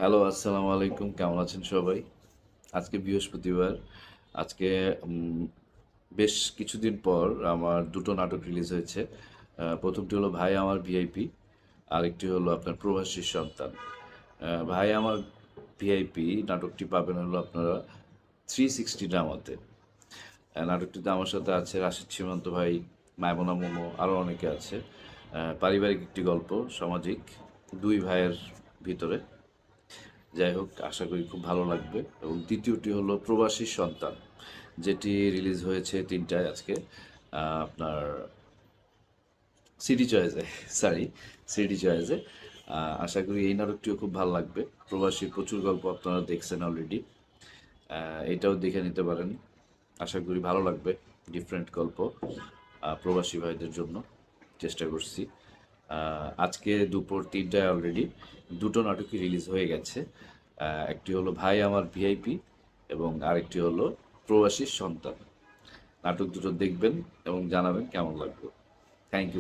Hello, আসসালামু আলাইকুম। কেমন আছেন সবাই? আজকে বৃহস্পতিবার। আজকে উম বেশ কিছুদিন পর আমার ২ টো নাটক রিলিজ হয়েছে। ১ম টি হলো 'ভাই আমার ভিআইপি', আরেকটি হলো আপনার 'প্রবাসীর সন্তান'। 'ভাই আমার ভিআইপি' নাটকটি পাবেন হলো আপনারা 360 ড্রামাতে। নাটকটিতে আমার সাথে আছে রাশেদ সীমান্ত ভাই, মাইমুনা মোমো, আরও অনেকে আছে। পারিবারিক একটি গল্প, সামাজিক, ২ ভাইয়ের ভিতরে। যাই হোক, আশা করি খুব ভালো লাগবে। এবং দ্বিতীয়টি হলো 'প্রবাসীর সন্তান', যেটি রিলিজ হয়েছে ৩টায় আজকে। আপনার সিডি চয়েসে, সরি, সিডি চয়েসে। আশা করি এই নাটকটিও খুব ভালো লাগবে। প্রবাসীর প্রচুর গল্প আপনারা দেখছেন অলরেডি। এটাও দেখে নিতে পারেন। আশা করি ভালো লাগবে। ডিফারেন্ট গল্প প্রবাসী ভাইদের জন্য চেষ্টা করছি। আজকে দুপুর ৩টায় অলরেডি ২ টো নাটকই রিলিজ হয়ে গেছে। একটি হলো 'ভাই আমার ভিআইপি' এবং আরেকটি হলো 'প্রবাসীর সন্তান'। নাটক দুটো দেখবেন এবং জানাবেন কেমন লাগলো। Thank you.